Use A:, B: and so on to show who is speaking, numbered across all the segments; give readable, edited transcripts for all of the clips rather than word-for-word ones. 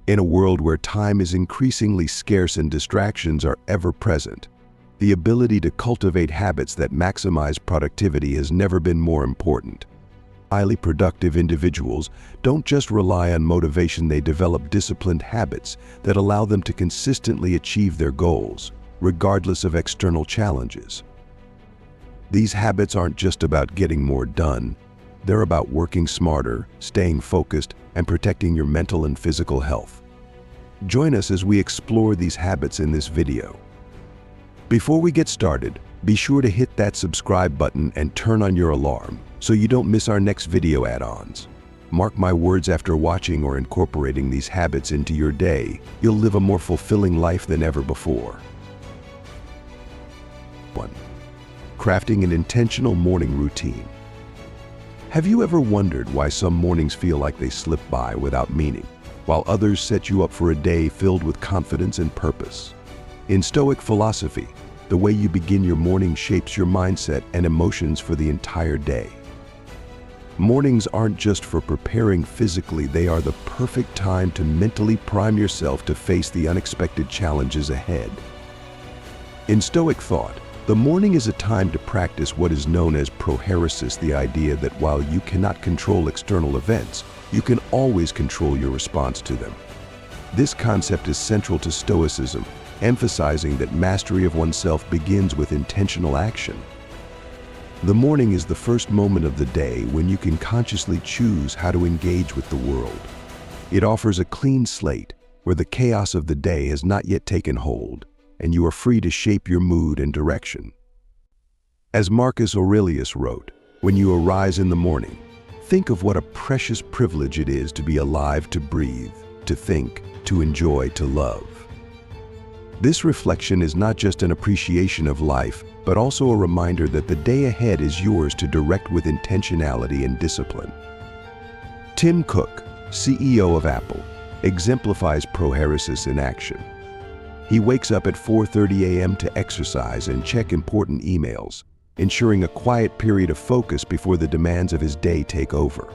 A: In a world where time is increasingly scarce and distractions are ever present, the ability to cultivate habits that maximize productivity has never been more important. Highly productive individuals don't just rely on motivation, they develop disciplined habits that allow them to consistently achieve their goals, regardless of external challenges. These habits aren't just about getting more done, they're about working smarter, staying focused, and protecting your mental and physical health. Join us as we explore these habits in this video. Before we get started, be sure to hit that subscribe button and turn on your alarm so you don't miss our next video add-ons. Mark my words, after watching or incorporating these habits into your day, you'll live a more fulfilling life than ever before. 1. Crafting an intentional morning routine. Have you ever wondered why some mornings feel like they slip by without meaning, while others set you up for a day filled with confidence and purpose? In Stoic philosophy, the way you begin your morning shapes your mindset and emotions for the entire day. Mornings aren't just for preparing physically, they are the perfect time to mentally prime yourself to face the unexpected challenges ahead. In Stoic thought, the morning is a time to practice what is known as prohairesis, the idea that while you cannot control external events, you can always control your response to them. This concept is central to Stoicism, emphasizing that mastery of oneself begins with intentional action. The morning is the first moment of the day when you can consciously choose how to engage with the world. It offers a clean slate where the chaos of the day has not yet taken hold, and you are free to shape your mood and direction. As Marcus Aurelius wrote, "When you arise in the morning, think of what a precious privilege it is to be alive, to breathe, to think, to enjoy, to love." This reflection is not just an appreciation of life, but also a reminder that the day ahead is yours to direct with intentionality and discipline. Tim Cook, CEO of Apple, exemplifies prohairesis in action. He wakes up at 4:30 a.m. to exercise and check important emails, ensuring a quiet period of focus before the demands of his day take over.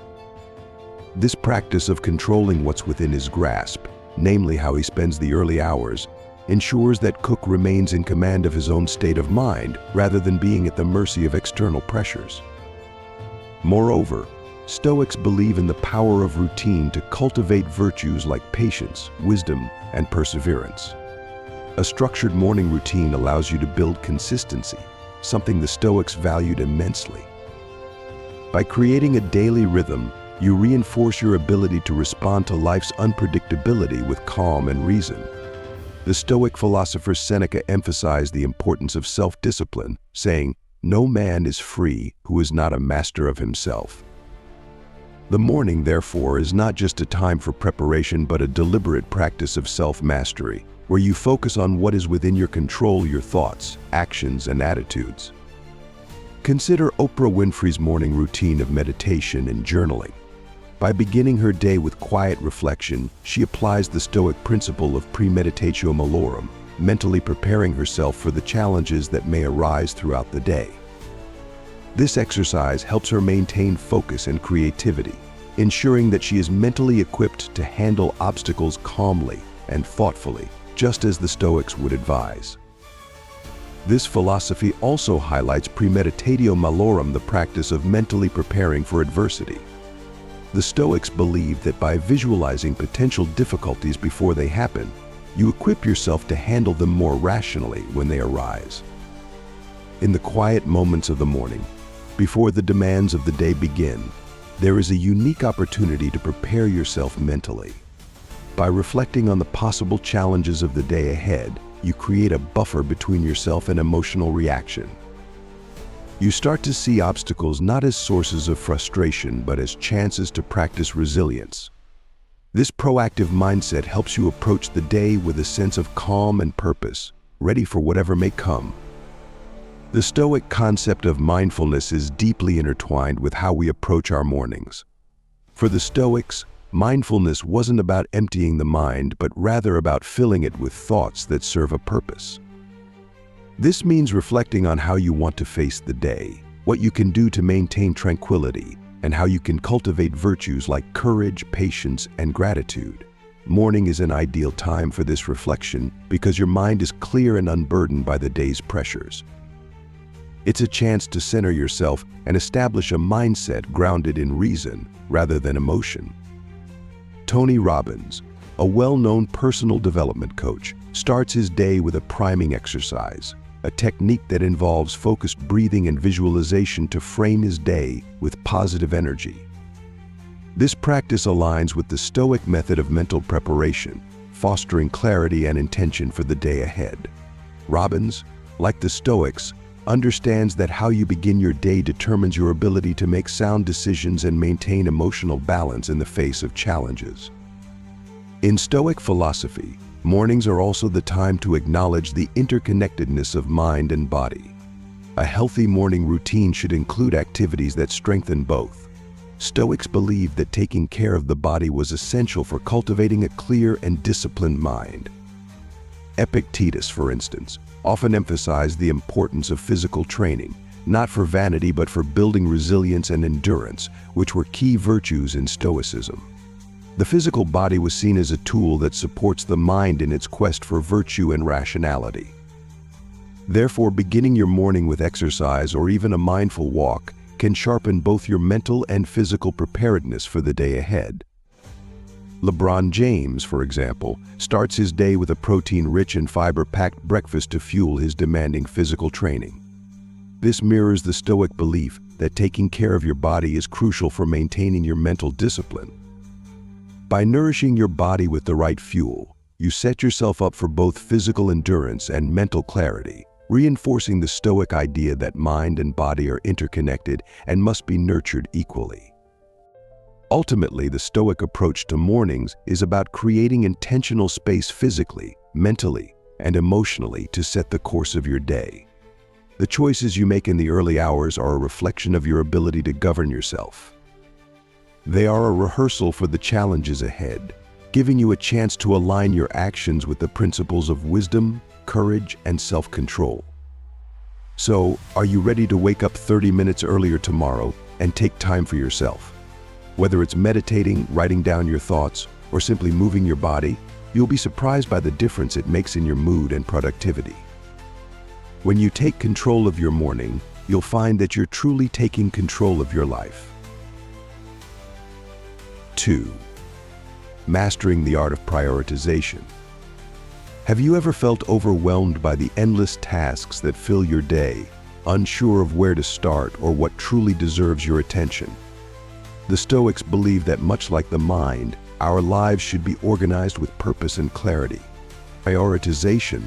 A: This practice of controlling what's within his grasp, namely how he spends the early hours, ensures that Cook remains in command of his own state of mind rather than being at the mercy of external pressures. Moreover, Stoics believe in the power of routine to cultivate virtues like patience, wisdom, and perseverance. A structured morning routine allows you to build consistency, something the Stoics valued immensely. By creating a daily rhythm, you reinforce your ability to respond to life's unpredictability with calm and reason. The Stoic philosopher Seneca emphasized the importance of self-discipline, saying, "No man is free who is not a master of himself." The morning, therefore, is not just a time for preparation, but a deliberate practice of self-mastery, where you focus on what is within your control, your thoughts, actions, and attitudes. Consider Oprah Winfrey's morning routine of meditation and journaling. By beginning her day with quiet reflection, she applies the Stoic principle of premeditatio malorum, mentally preparing herself for the challenges that may arise throughout the day. This exercise helps her maintain focus and creativity, ensuring that she is mentally equipped to handle obstacles calmly and thoughtfully, just as the Stoics would advise. This philosophy also highlights premeditatio malorum, the practice of mentally preparing for adversity. The Stoics believed that by visualizing potential difficulties before they happen, you equip yourself to handle them more rationally when they arise. In the quiet moments of the morning, before the demands of the day begin, there is a unique opportunity to prepare yourself mentally. By reflecting on the possible challenges of the day ahead, you create a buffer between yourself and emotional reaction. You start to see obstacles not as sources of frustration, but as chances to practice resilience. This proactive mindset helps you approach the day with a sense of calm and purpose, ready for whatever may come. The Stoic concept of mindfulness is deeply intertwined with how we approach our mornings. For the Stoics, mindfulness wasn't about emptying the mind, but rather about filling it with thoughts that serve a purpose. This means reflecting on how you want to face the day, what you can do to maintain tranquility, and how you can cultivate virtues like courage, patience, and gratitude. morning is an ideal time for this reflection because your mind is clear and unburdened by the day's pressures. It's a chance to center yourself and establish a mindset grounded in reason rather than emotion. Tony Robbins, a well-known personal development coach, starts his day with a priming exercise, a technique that involves focused breathing and visualization to frame his day with positive energy. This practice aligns with the Stoic method of mental preparation, fostering clarity and intention for the day ahead. Robbins, like the Stoics, understands that how you begin your day determines your ability to make sound decisions and maintain emotional balance in the face of challenges. In Stoic philosophy, mornings are also the time to acknowledge the interconnectedness of mind and body. A healthy morning routine should include activities that strengthen both. Stoics believed that taking care of the body was essential for cultivating a clear and disciplined mind. Epictetus, for instance, often emphasized the importance of physical training, not for vanity but for building resilience and endurance, which were key virtues in Stoicism. The physical body was seen as a tool that supports the mind in its quest for virtue and rationality. Therefore, beginning your morning with exercise or even a mindful walk can sharpen both your mental and physical preparedness for the day ahead. LeBron James, for example, starts his day with a protein-rich and fiber-packed breakfast to fuel his demanding physical training. This mirrors the Stoic belief that taking care of your body is crucial for maintaining your mental discipline. By nourishing your body with the right fuel, you set yourself up for both physical endurance and mental clarity, reinforcing the Stoic idea that mind and body are interconnected and must be nurtured equally. Ultimately, the Stoic approach to mornings is about creating intentional space physically, mentally, and emotionally to set the course of your day. The choices you make in the early hours are a reflection of your ability to govern yourself. They are a rehearsal for the challenges ahead, giving you a chance to align your actions with the principles of wisdom, courage, and self-control. So, are you ready to wake up 30 minutes earlier tomorrow and take time for yourself? Whether it's meditating, writing down your thoughts, or simply moving your body, you'll be surprised by the difference it makes in your mood and productivity. When you take control of your morning, you'll find that you're truly taking control of your life. 2. Mastering the art of prioritization. Have you ever felt overwhelmed by the endless tasks that fill your day, unsure of where to start or what truly deserves your attention? The Stoics believe that much like the mind, our lives should be organized with purpose and clarity. Prioritization,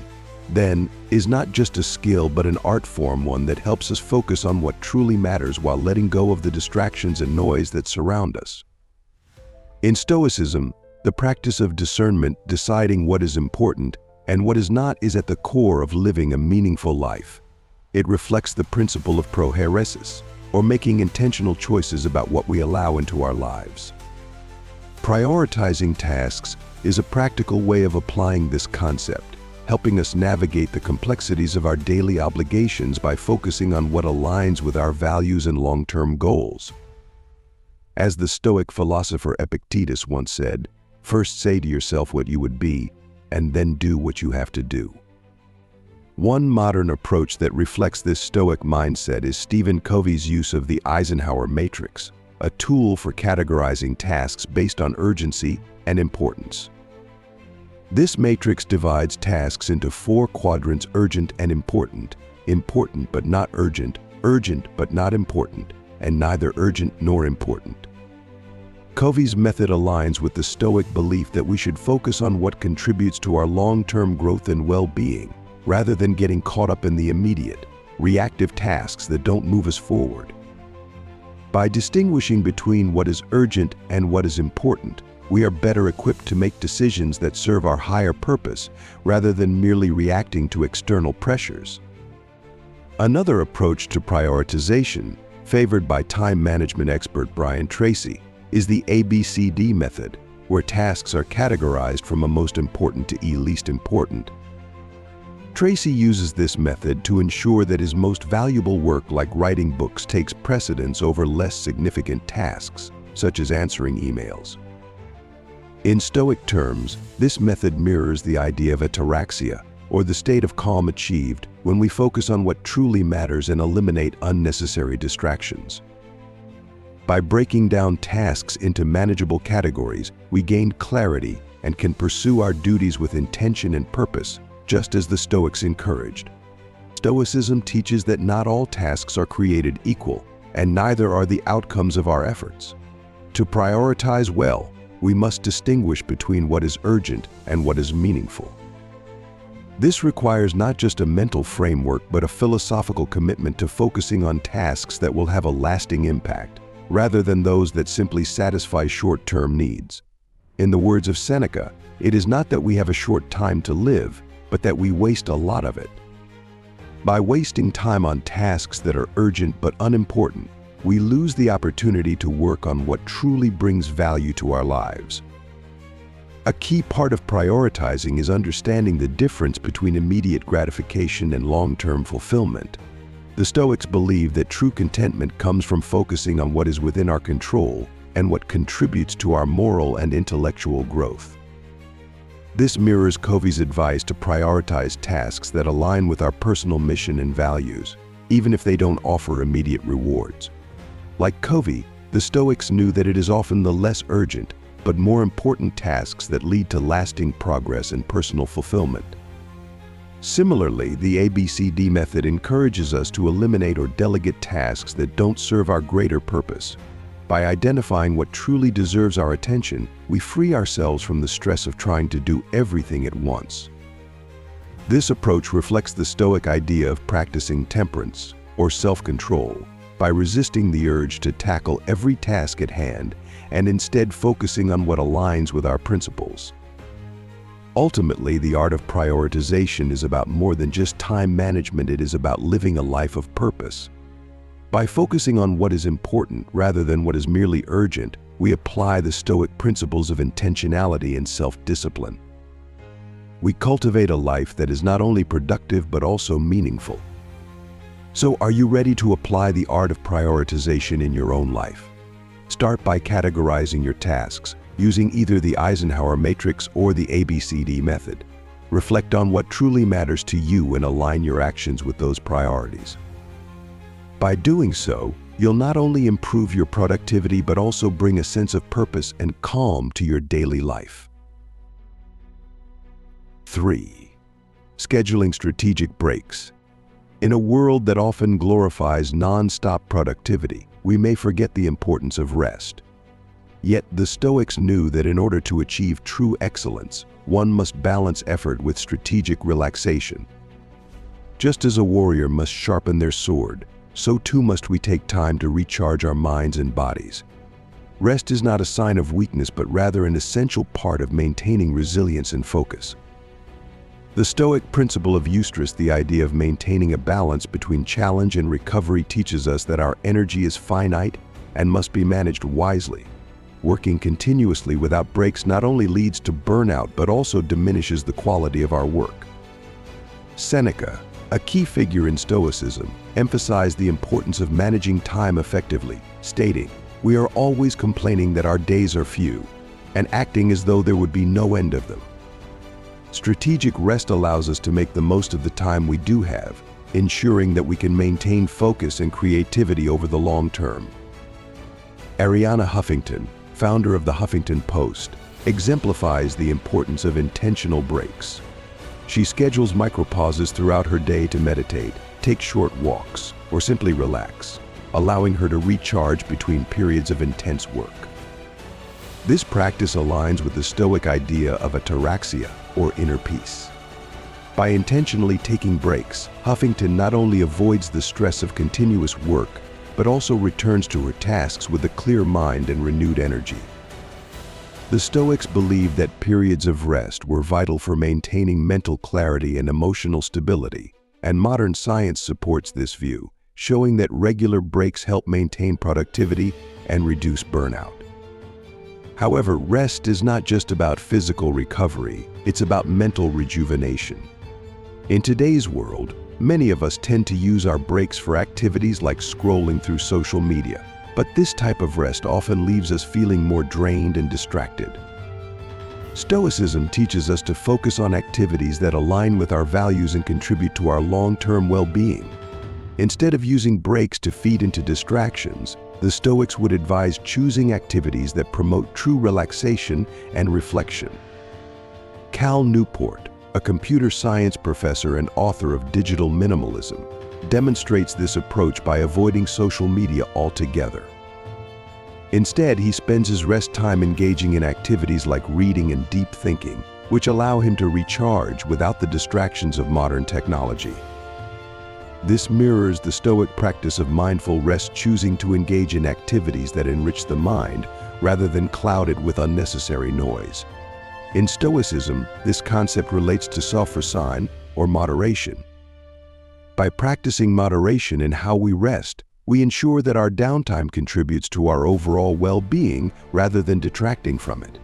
A: then, is not just a skill but an art form, one that helps us focus on what truly matters while letting go of the distractions and noise that surround us. In Stoicism, the practice of discernment, deciding what is important and what is not, is at the core of living a meaningful life. It reflects the principle of prohairesis, or making intentional choices about what we allow into our lives. Prioritizing tasks is a practical way of applying this concept, helping us navigate the complexities of our daily obligations by focusing on what aligns with our values and long-term goals. As the Stoic philosopher Epictetus once said, "First say to yourself what you would be, and then do what you have to do." One modern approach that reflects this Stoic mindset is Stephen Covey's use of the Eisenhower matrix, a tool for categorizing tasks based on urgency and importance. This matrix divides tasks into 4 quadrants: urgent and important, important but not urgent, urgent but not important, and neither urgent nor important. Covey's method aligns with the Stoic belief that we should focus on what contributes to our long-term growth and well-being, rather than getting caught up in the immediate, reactive tasks that don't move us forward. By distinguishing between what is urgent and what is important, we are better equipped to make decisions that serve our higher purpose rather than merely reacting to external pressures. Another approach to prioritization, favored by time management expert Brian Tracy, is the ABCD method, where tasks are categorized from a most important to least important. Tracy uses this method to ensure that his most valuable work, like writing books, takes precedence over less significant tasks, such as answering emails. In Stoic terms, this method mirrors the idea of ataraxia, or the state of calm achieved when we focus on what truly matters and eliminate unnecessary distractions. By breaking down tasks into manageable categories, we gain clarity and can pursue our duties with intention and purpose, just as the Stoics encouraged. Stoicism teaches that not all tasks are created equal, and neither are the outcomes of our efforts. To prioritize well, we must distinguish between what is urgent and what is meaningful. This requires not just a mental framework, but a philosophical commitment to focusing on tasks that will have a lasting impact, rather than those that simply satisfy short-term needs. In the words of Seneca, it is not that we have a short time to live, but that we waste a lot of it. By wasting time on tasks that are urgent but unimportant, we lose the opportunity to work on what truly brings value to our lives. A key part of prioritizing is understanding the difference between immediate gratification and long-term fulfillment. The Stoics believe that true contentment comes from focusing on what is within our control and what contributes to our moral and intellectual growth. This mirrors Covey's advice to prioritize tasks that align with our personal mission and values, even if they don't offer immediate rewards. Like Covey, the Stoics knew that it is often the less urgent, but more important tasks that lead to lasting progress and personal fulfillment. Similarly, the ABCD method encourages us to eliminate or delegate tasks that don't serve our greater purpose. By identifying what truly deserves our attention, we free ourselves from the stress of trying to do everything at once. This approach reflects the Stoic idea of practicing temperance, or self-control, by resisting the urge to tackle every task at hand and instead focusing on what aligns with our principles. Ultimately, the art of prioritization is about more than just time management. It is about living a life of purpose. By focusing on what is important rather than what is merely urgent, we apply the Stoic principles of intentionality and self-discipline. We cultivate a life that is not only productive but also meaningful. So, are you ready to apply the art of prioritization in your own life? Start by categorizing your tasks, using either the Eisenhower matrix or the ABCD method. Reflect on what truly matters to you and align your actions with those priorities. By doing so, you'll not only improve your productivity but also bring a sense of purpose and calm to your daily life. 3. Scheduling strategic breaks. In a world that often glorifies non-stop productivity, we may forget the importance of rest. Yet the Stoics knew that in order to achieve true excellence, one must balance effort with strategic relaxation. Just as a warrior must sharpen their sword, so too must we take time to recharge our minds and bodies. Rest is not a sign of weakness, but rather an essential part of maintaining resilience and focus. The Stoic principle of eustress, the idea of maintaining a balance between challenge and recovery, teaches us that our energy is finite and must be managed wisely. Working continuously without breaks not only leads to burnout but also diminishes the quality of our work. Seneca, a key figure in Stoicism, emphasized the importance of managing time effectively, stating, "We are always complaining that our days are few, and acting as though there would be no end of them." Strategic rest allows us to make the most of the time we do have, ensuring that we can maintain focus and creativity over the long term. Arianna Huffington, founder of the Huffington Post, exemplifies the importance of intentional breaks. She schedules micropauses throughout her day to meditate, take short walks, or simply relax, allowing her to recharge between periods of intense work. This practice aligns with the Stoic idea of ataraxia, or inner peace. By intentionally taking breaks, Huffington not only avoids the stress of continuous work, but also returns to her tasks with a clear mind and renewed energy. The Stoics believed that periods of rest were vital for maintaining mental clarity and emotional stability, and modern science supports this view, showing that regular breaks help maintain productivity and reduce burnout. However, rest is not just about physical recovery, it's about mental rejuvenation. In today's world, many of us tend to use our breaks for activities like scrolling through social media, but this type of rest often leaves us feeling more drained and distracted. Stoicism teaches us to focus on activities that align with our values and contribute to our long-term well-being. Instead of using breaks to feed into distractions, the Stoics would advise choosing activities that promote true relaxation and reflection. Cal Newport, a computer science professor and author of Digital Minimalism, demonstrates this approach by avoiding social media altogether. Instead, he spends his rest time engaging in activities like reading and deep thinking, which allow him to recharge without the distractions of modern technology. This mirrors the Stoic practice of mindful rest, choosing to engage in activities that enrich the mind rather than cloud it with unnecessary noise. In Stoicism, this concept relates to self-resign or moderation. By practicing moderation in how we rest, we ensure that our downtime contributes to our overall well-being rather than detracting from it.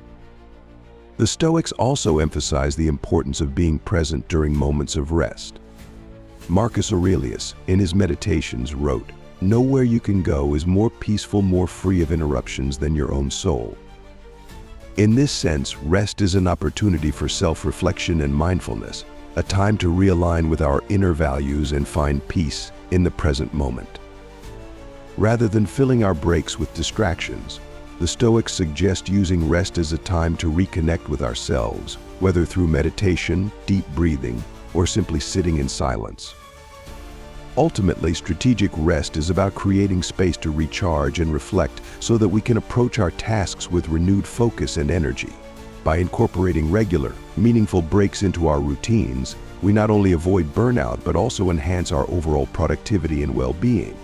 A: The Stoics also emphasize the importance of being present during moments of rest. Marcus Aurelius, in his Meditations, wrote, "Nowhere you can go is more peaceful, more free of interruptions than your own soul." In this sense, rest is an opportunity for self-reflection and mindfulness, a time to realign with our inner values and find peace in the present moment. Rather than filling our breaks with distractions, the Stoics suggest using rest as a time to reconnect with ourselves, whether through meditation, deep breathing, or simply sitting in silence. Ultimately, strategic rest is about creating space to recharge and reflect so that we can approach our tasks with renewed focus and energy. By incorporating regular, meaningful breaks into our routines, we not only avoid burnout but also enhance our overall productivity and well-being.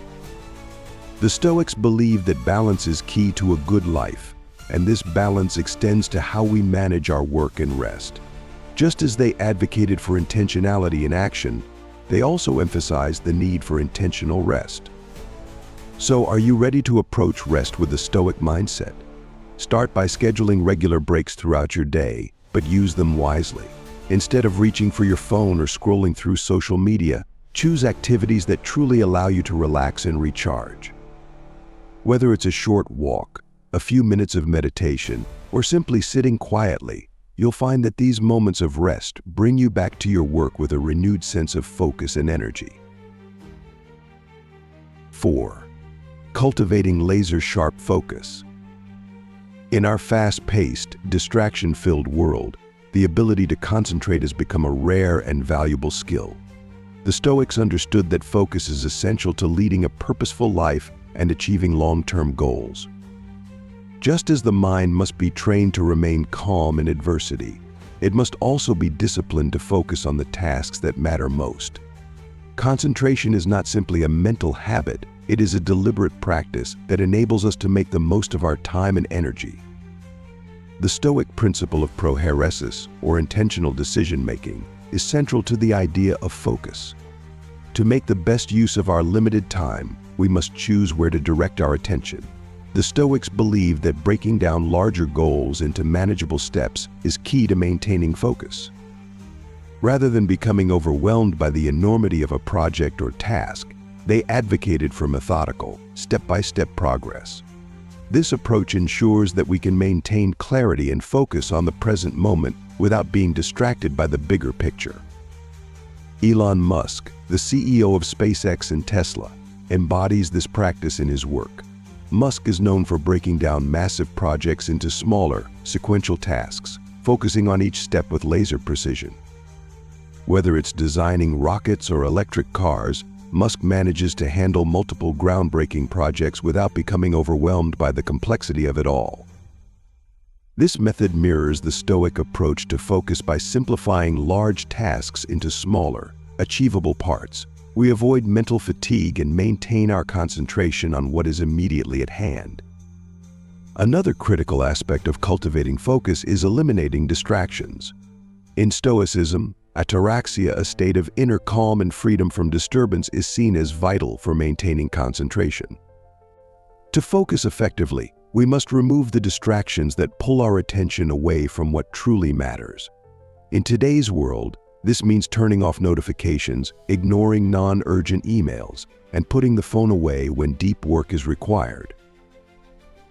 A: The Stoics believe that balance is key to a good life, and this balance extends to how we manage our work and rest. Just as they advocated for intentionality in action, they also emphasize the need for intentional rest. So, are you ready to approach rest with a Stoic mindset? Start by scheduling regular breaks throughout your day, but use them wisely. Instead of reaching for your phone or scrolling through social media, choose activities that truly allow you to relax and recharge. Whether it's a short walk, a few minutes of meditation, or simply sitting quietly, you'll find that these moments of rest bring you back to your work with a renewed sense of focus and energy. 4. Cultivating laser-sharp focus. In our fast-paced, distraction-filled world, the ability to concentrate has become a rare and valuable skill. The Stoics understood that focus is essential to leading a purposeful life and achieving long-term goals. Just as the mind must be trained to remain calm in adversity, it must also be disciplined to focus on the tasks that matter most. Concentration is not simply a mental habit, it is a deliberate practice that enables us to make the most of our time and energy. The Stoic principle of prohairesis, or intentional decision-making, is central to the idea of focus. To make the best use of our limited time, we must choose where to direct our attention. The Stoics believe that breaking down larger goals into manageable steps is key to maintaining focus. Rather than becoming overwhelmed by the enormity of a project or task, they advocated for methodical, step-by-step progress. This approach ensures that we can maintain clarity and focus on the present moment without being distracted by the bigger picture. Elon Musk, the CEO of SpaceX and Tesla, embodies this practice in his work. Musk is known for breaking down massive projects into smaller, sequential tasks, focusing on each step with laser precision. Whether it's designing rockets or electric cars, Musk manages to handle multiple groundbreaking projects without becoming overwhelmed by the complexity of it all. This method mirrors the Stoic approach to focus by simplifying large tasks into smaller, achievable parts. We avoid mental fatigue and maintain our concentration on what is immediately at hand. Another critical aspect of cultivating focus is eliminating distractions. In Stoicism, ataraxia, a state of inner calm and freedom from disturbance, is seen as vital for maintaining concentration. To focus effectively, we must remove the distractions that pull our attention away from what truly matters. In today's world, this means turning off notifications, ignoring non-urgent emails, and putting the phone away when deep work is required.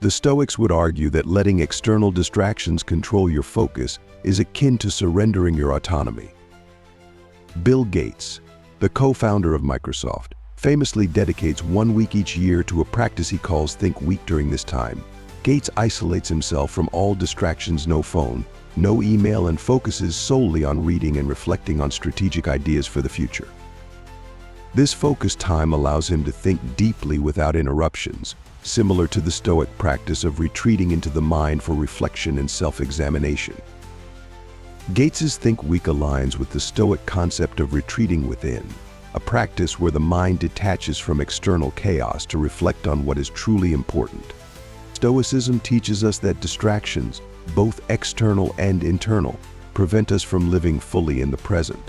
A: The Stoics would argue that letting external distractions control your focus is akin to surrendering your autonomy. Bill Gates, the co-founder of Microsoft, famously dedicates 1 week each year to a practice he calls Think Week. During this time, Gates isolates himself from all distractions, no phone, no email, and focuses solely on reading and reflecting on strategic ideas for the future. This focused time allows him to think deeply without interruptions, similar to the Stoic practice of retreating into the mind for reflection and self-examination. Gates's Think Week aligns with the Stoic concept of retreating within, a practice where the mind detaches from external chaos to reflect on what is truly important. Stoicism teaches us that distractions, both external and internal, prevent us from living fully in the present.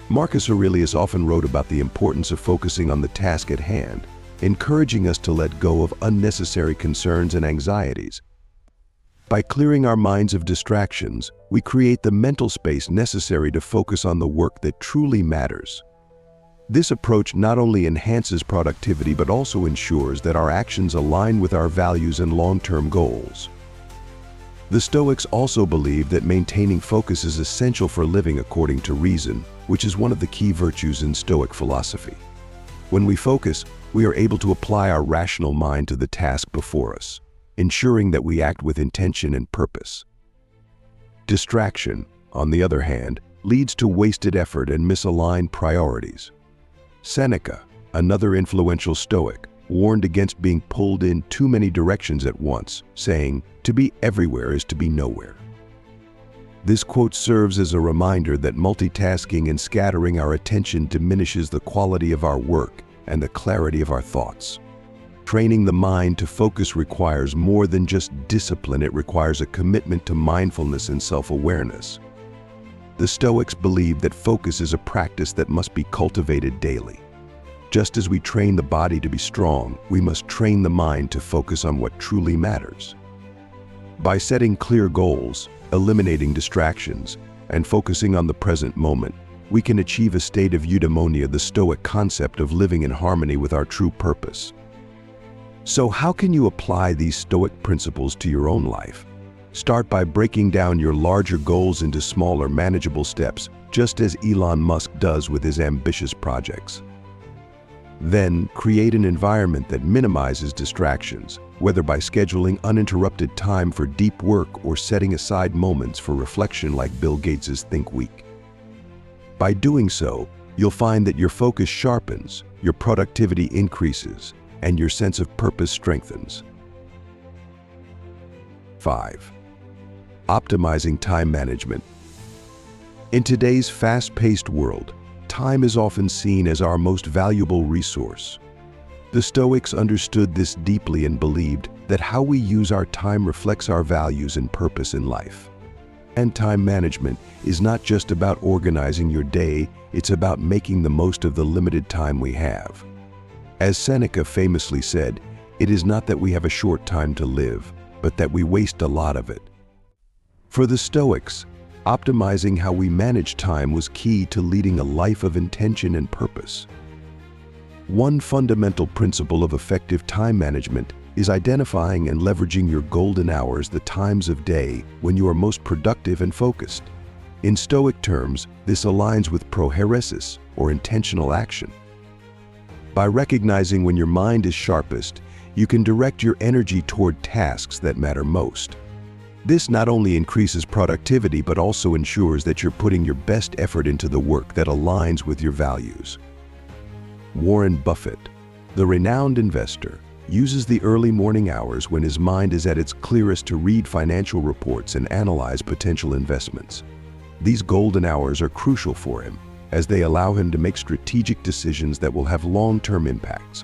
A: Marcus Aurelius often wrote about the importance of focusing on the task at hand, encouraging us to let go of unnecessary concerns and anxieties. By clearing our minds of distractions, we create the mental space necessary to focus on the work that truly matters. This approach not only enhances productivity but also ensures that our actions align with our values and long-term goals. The Stoics also believe that maintaining focus is essential for living according to reason, which is one of the key virtues in Stoic philosophy. When we focus, we are able to apply our rational mind to the task before us, ensuring that we act with intention and purpose. Distraction, on the other hand, leads to wasted effort and misaligned priorities. Seneca, another influential Stoic, warned against being pulled in too many directions at once, saying, "To be everywhere is to be nowhere." This quote serves as a reminder that multitasking and scattering our attention diminishes the quality of our work and the clarity of our thoughts. Training the mind to focus requires more than just discipline. It requires a commitment to mindfulness and self-awareness. The Stoics believe that focus is a practice that must be cultivated daily. Just as we train the body to be strong, we must train the mind to focus on what truly matters. By setting clear goals, eliminating distractions, and focusing on the present moment, we can achieve a state of eudaimonia, the Stoic concept of living in harmony with our true purpose. So how can you apply these Stoic principles to your own life? Start by breaking down your larger goals into smaller, manageable steps, just as Elon Musk does with his ambitious projects. Then, create an environment that minimizes distractions, whether by scheduling uninterrupted time for deep work or setting aside moments for reflection like Bill Gates's Think Week. By doing so, you'll find that your focus sharpens, your productivity increases, and your sense of purpose strengthens. 5. Optimizing time management. In today's fast-paced world, time is often seen as our most valuable resource. The Stoics understood this deeply and believed that how we use our time reflects our values and purpose in life. And time management is not just about organizing your day, it's about making the most of the limited time we have. As Seneca famously said, "It is not that we have a short time to live, but that we waste a lot of it." For the Stoics, optimizing how we manage time was key to leading a life of intention and purpose. One fundamental principle of effective time management is identifying and leveraging your golden hours, the times of day when you are most productive and focused. In Stoic terms, this aligns with prohairesis, or intentional action. By recognizing when your mind is sharpest, you can direct your energy toward tasks that matter most. This not only increases productivity but also ensures that you're putting your best effort into the work that aligns with your values. Warren Buffett, the renowned investor, uses the early morning hours when his mind is at its clearest to read financial reports and analyze potential investments. These golden hours are crucial for him, as they allow him to make strategic decisions that will have long-term impacts.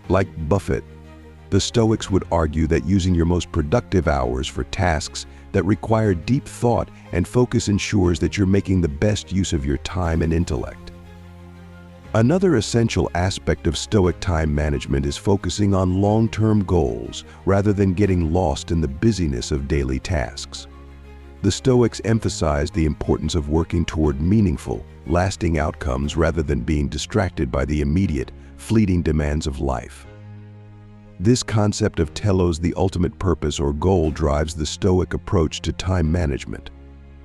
A: Like Buffett, the Stoics would argue that using your most productive hours for tasks that require deep thought and focus ensures that you're making the best use of your time and intellect. Another essential aspect of Stoic time management is focusing on long-term goals rather than getting lost in the busyness of daily tasks. The Stoics emphasize the importance of working toward meaningful, lasting outcomes rather than being distracted by the immediate, fleeting demands of life. This concept of telos, the ultimate purpose or goal, drives the Stoic approach to time management.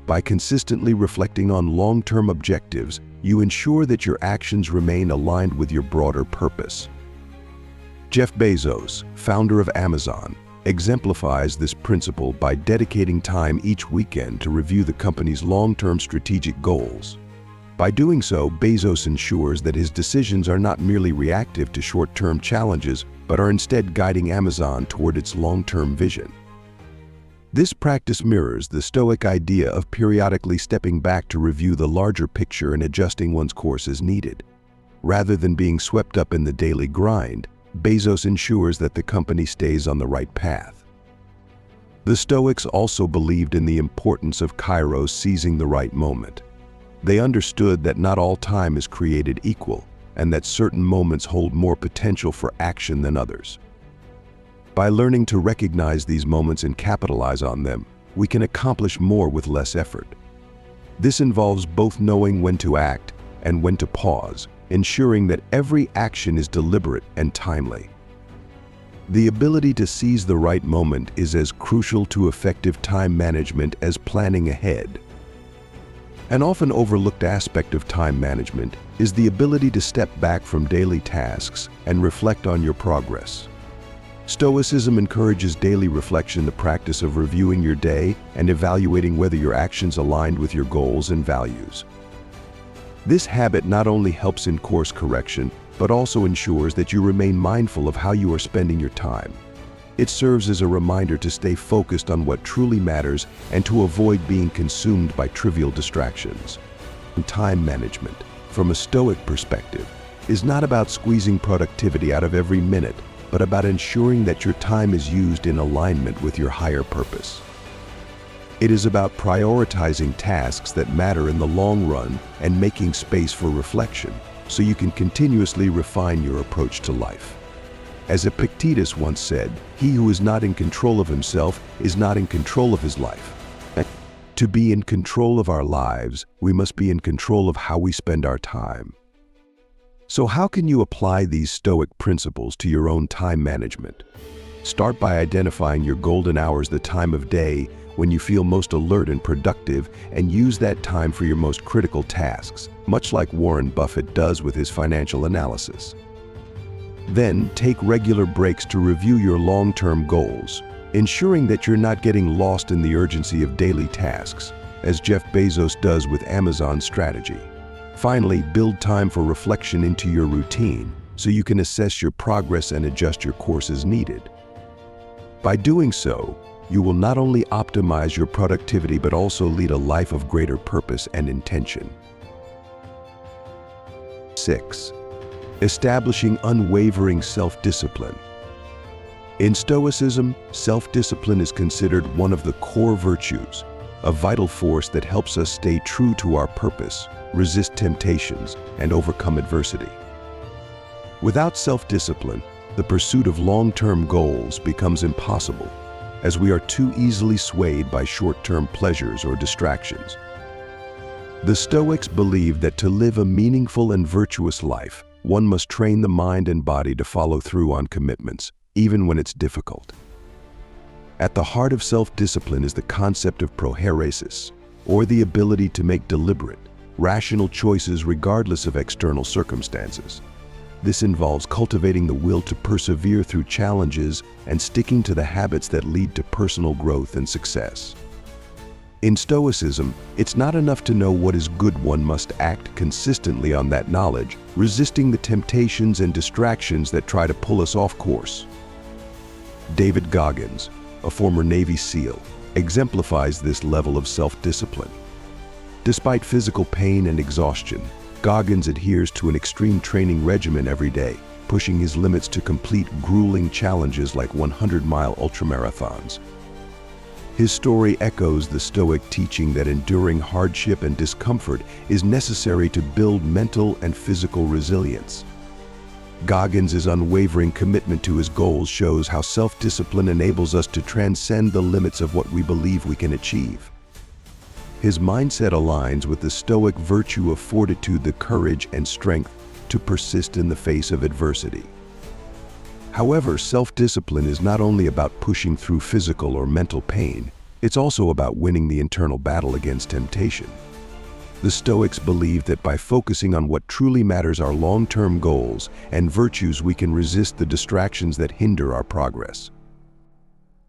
A: By consistently reflecting on long-term objectives, you ensure that your actions remain aligned with your broader purpose. Jeff Bezos, founder of Amazon, exemplifies this principle by dedicating time each weekend to review the company's long-term strategic goals. By doing so, Bezos ensures that his decisions are not merely reactive to short-term challenges, but are instead guiding Amazon toward its long-term vision. This practice mirrors the Stoic idea of periodically stepping back to review the larger picture and adjusting one's course as needed. Rather than being swept up in the daily grind, Bezos ensures that the company stays on the right path. The Stoics also believed in the importance of kairos, seizing the right moment. They understood that not all time is created equal, and that certain moments hold more potential for action than others. By learning to recognize these moments and capitalize on them, we can accomplish more with less effort. This involves both knowing when to act and when to pause, ensuring that every action is deliberate and timely. The ability to seize the right moment is as crucial to effective time management as planning ahead. An often overlooked aspect of time management is the ability to step back from daily tasks and reflect on your progress. Stoicism encourages daily reflection, the practice of reviewing your day and evaluating whether your actions aligned with your goals and values. This habit not only helps in course correction, but also ensures that you remain mindful of how you are spending your time. It serves as a reminder to stay focused on what truly matters and to avoid being consumed by trivial distractions. Time management, from a Stoic perspective, is not about squeezing productivity out of every minute, but about ensuring that your time is used in alignment with your higher purpose. It is about prioritizing tasks that matter in the long run and making space for reflection, so you can continuously refine your approach to life. As Epictetus once said, "He who is not in control of himself is not in control of his life." To be in control of our lives, we must be in control of how we spend our time. So how can you apply these Stoic principles to your own time management? Start by identifying your golden hours, the time of day when you feel most alert and productive, and use that time for your most critical tasks, much like Warren Buffett does with his financial analysis. Then, take regular breaks to review your long-term goals, ensuring that you're not getting lost in the urgency of daily tasks, as Jeff Bezos does with Amazon's strategy. Finally, build time for reflection into your routine so you can assess your progress and adjust your course as needed. By doing so, you will not only optimize your productivity but also lead a life of greater purpose and intention. 6. Establishing unwavering self-discipline. In Stoicism, self-discipline is considered one of the core virtues, a vital force that helps us stay true to our purpose, resist temptations, and overcome adversity. Without self-discipline, the pursuit of long-term goals becomes impossible, as we are too easily swayed by short-term pleasures or distractions. The Stoics believed that to live a meaningful and virtuous life, one must train the mind and body to follow through on commitments, even when it's difficult. At the heart of self-discipline is the concept of prohairesis, or the ability to make deliberate, rational choices regardless of external circumstances. This involves cultivating the will to persevere through challenges and sticking to the habits that lead to personal growth and success. In Stoicism, it's not enough to know what is good, one must act consistently on that knowledge, resisting the temptations and distractions that try to pull us off course. David Goggins, a former Navy SEAL, exemplifies this level of self-discipline. Despite physical pain and exhaustion, Goggins adheres to an extreme training regimen every day, pushing his limits to complete grueling challenges like 100-mile ultramarathons. His story echoes the Stoic teaching that enduring hardship and discomfort is necessary to build mental and physical resilience. Goggins' unwavering commitment to his goals shows how self-discipline enables us to transcend the limits of what we believe we can achieve. His mindset aligns with the Stoic virtue of fortitude, the courage and strength to persist in the face of adversity. However, self-discipline is not only about pushing through physical or mental pain, it's also about winning the internal battle against temptation. The Stoics believe that by focusing on what truly matters, our long-term goals and virtues, we can resist the distractions that hinder our progress.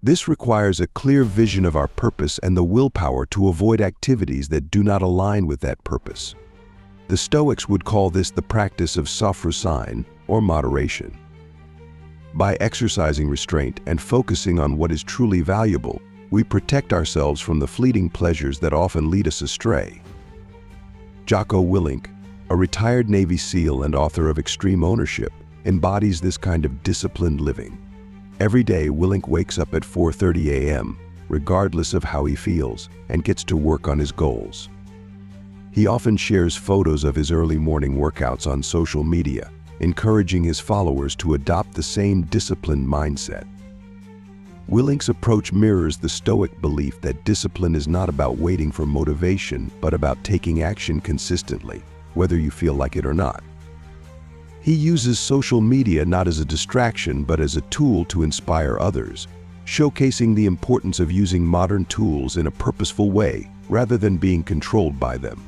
A: This requires a clear vision of our purpose and the willpower to avoid activities that do not align with that purpose. The Stoics would call this the practice of sophrosyne, or moderation. By exercising restraint and focusing on what is truly valuable, we protect ourselves from the fleeting pleasures that often lead us astray. Jocko Willink, a retired Navy SEAL and author of Extreme Ownership, embodies this kind of disciplined living. Every day, Willink wakes up at 4:30 a.m., regardless of how he feels, and gets to work on his goals. He often shares photos of his early morning workouts on social media, encouraging his followers to adopt the same disciplined mindset. Willink's approach mirrors the Stoic belief that discipline is not about waiting for motivation, but about taking action consistently, whether you feel like it or not. He uses social media not as a distraction, but as a tool to inspire others, showcasing the importance of using modern tools in a purposeful way rather than being controlled by them.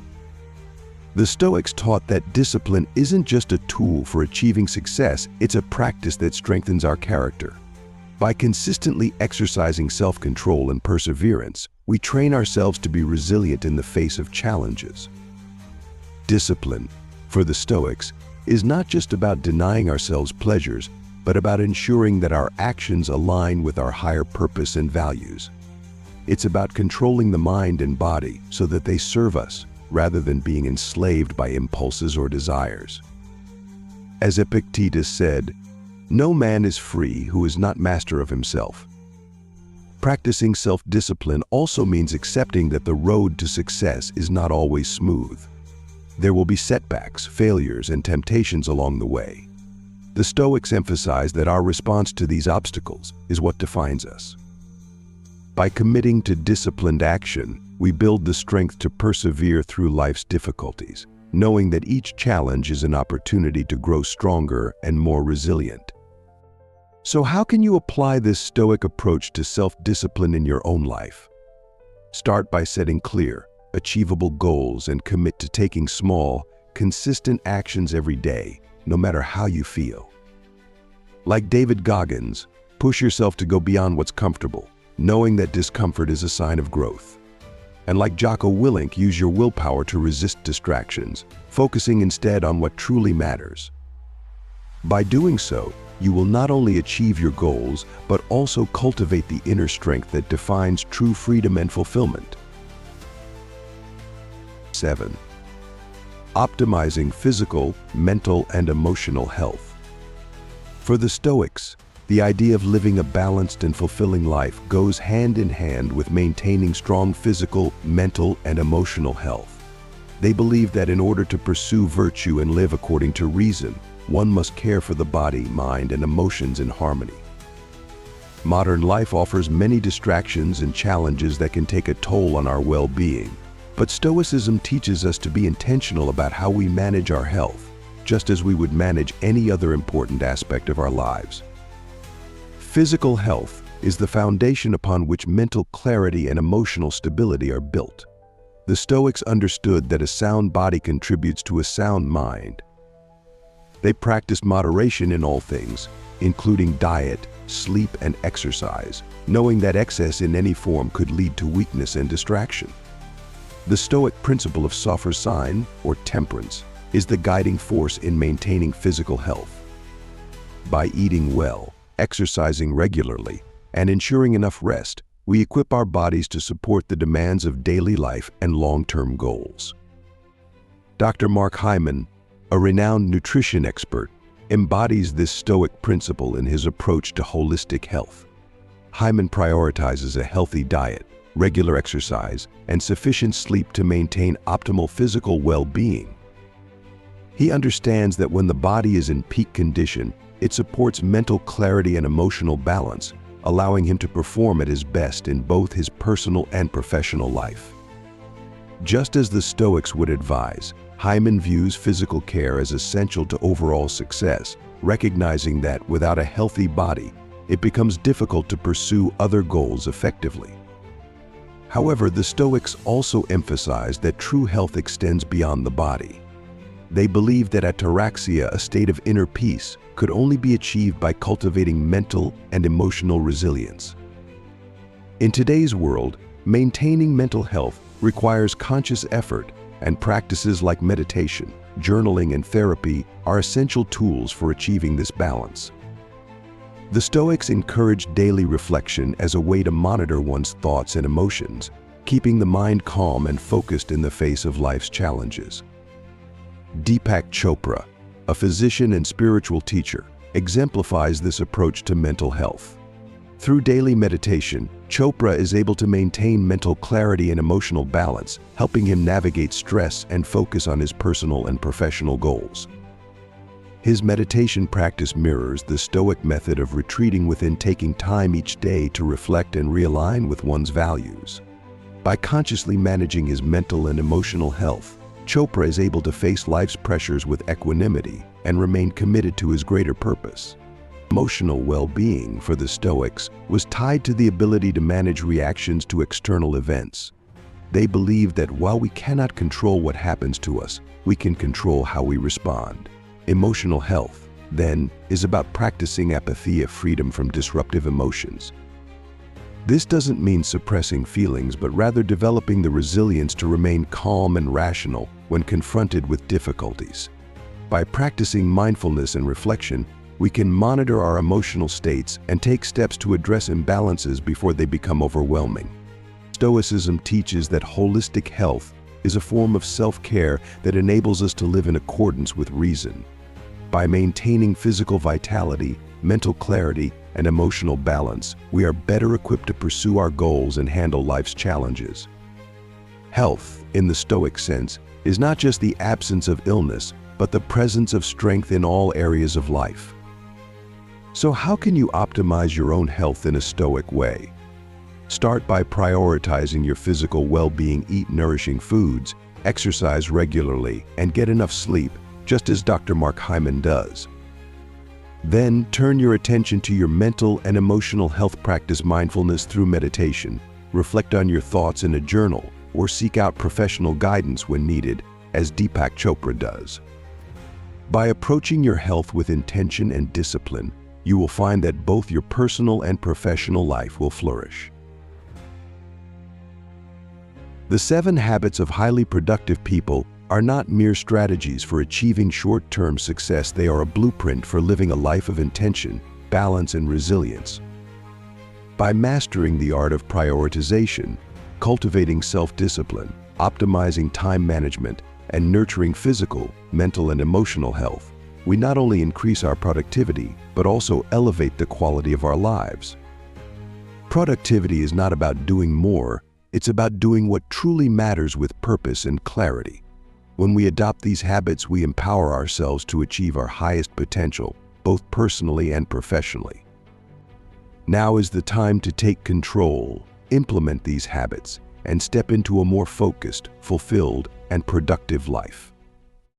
A: The Stoics taught that discipline isn't just a tool for achieving success, it's a practice that strengthens our character. By consistently exercising self-control and perseverance, we train ourselves to be resilient in the face of challenges. Discipline, for the Stoics, is not just about denying ourselves pleasures, but about ensuring that our actions align with our higher purpose and values. It's about controlling the mind and body so that they serve us, rather than being enslaved by impulses or desires. As Epictetus said, "No man is free who is not master of himself." Practicing self-discipline also means accepting that the road to success is not always smooth. There will be setbacks, failures, and temptations along the way. The Stoics emphasize that our response to these obstacles is what defines us. By committing to disciplined action, we build the strength to persevere through life's difficulties, knowing that each challenge is an opportunity to grow stronger and more resilient. So how can you apply this Stoic approach to self-discipline in your own life? Start by setting clear, achievable goals and commit to taking small, consistent actions every day, no matter how you feel. Like David Goggins, push yourself to go beyond what's comfortable, knowing that discomfort is a sign of growth. And like Jocko Willink, use your willpower to resist distractions, focusing instead on what truly matters. By doing so, you will not only achieve your goals, but also cultivate the inner strength that defines true freedom and fulfillment. 7. Optimizing physical, mental, and emotional health. For the Stoics, the idea of living a balanced and fulfilling life goes hand in hand with maintaining strong physical, mental, and emotional health. They believe that in order to pursue virtue and live according to reason, one must care for the body, mind, and emotions in harmony. Modern life offers many distractions and challenges that can take a toll on our well-being, but Stoicism teaches us to be intentional about how we manage our health, just as we would manage any other important aspect of our lives. Physical health is the foundation upon which mental clarity and emotional stability are built. The Stoics understood that a sound body contributes to a sound mind. They practiced moderation in all things, including diet, sleep, and exercise, knowing that excess in any form could lead to weakness and distraction. The Stoic principle of sophrosyne, or temperance, is the guiding force in maintaining physical health. By eating well, exercising regularly, and ensuring enough rest, we equip our bodies to support the demands of daily life and long-term goals. Dr. Mark Hyman, a renowned nutrition expert, embodies this Stoic principle in his approach to holistic health. Hyman prioritizes a healthy diet, regular exercise, and sufficient sleep to maintain optimal physical well-being. He understands that when the body is in peak condition, it supports mental clarity and emotional balance, allowing him to perform at his best in both his personal and professional life. Just as the Stoics would advise, Hyman views physical care as essential to overall success, recognizing that without a healthy body, it becomes difficult to pursue other goals effectively. However, the Stoics also emphasize that true health extends beyond the body. They believe that ataraxia, a state of inner peace, could only be achieved by cultivating mental and emotional resilience. In today's world, maintaining mental health requires conscious effort, and practices like meditation, journaling, and therapy are essential tools for achieving this balance. The Stoics encourage daily reflection as a way to monitor one's thoughts and emotions, keeping the mind calm and focused in the face of life's challenges. Deepak Chopra, a physician and spiritual teacher, exemplifies this approach to mental health. Through daily meditation, Chopra is able to maintain mental clarity and emotional balance, helping him navigate stress and focus on his personal and professional goals. His meditation practice mirrors the Stoic method of retreating within, taking time each day to reflect and realign with one's values. By consciously managing his mental and emotional health, Chopra is able to face life's pressures with equanimity and remain committed to his greater purpose. Emotional well-being for the Stoics was tied to the ability to manage reactions to external events. They believed that while we cannot control what happens to us, we can control how we respond. Emotional health, then, is about practicing apathy, freedom from disruptive emotions. This doesn't mean suppressing feelings, but rather developing the resilience to remain calm and rational when confronted with difficulties. By practicing mindfulness and reflection, we can monitor our emotional states and take steps to address imbalances before they become overwhelming. Stoicism teaches that holistic health is a form of self-care that enables us to live in accordance with reason. By maintaining physical vitality, mental clarity, and emotional balance, we are better equipped to pursue our goals and handle life's challenges. Health, in the Stoic sense, is not just the absence of illness, but the presence of strength in all areas of life. So how can you optimize your own health in a Stoic way? Start by prioritizing your physical well-being. Eat nourishing foods, exercise regularly, and get enough sleep, just as Dr. Mark Hyman does. Then turn your attention to your mental and emotional health. Practice mindfulness through meditation, reflect on your thoughts in a journal, or seek out professional guidance when needed, as Deepak Chopra does. By approaching your health with intention and discipline, you will find that both your personal and professional life will flourish. The 7 habits of highly productive people are not mere strategies for achieving short-term success. They are a blueprint for living a life of intention, balance, and resilience. By mastering the art of prioritization, cultivating self-discipline, optimizing time management, and nurturing physical, mental, and emotional health, we not only increase our productivity, but also elevate the quality of our lives. Productivity is not about doing more, it's about doing what truly matters with purpose and clarity. When we adopt these habits, we empower ourselves to achieve our highest potential, both personally and professionally. Now is the time to take control, implement these habits, and step into a more focused, fulfilled, and productive life.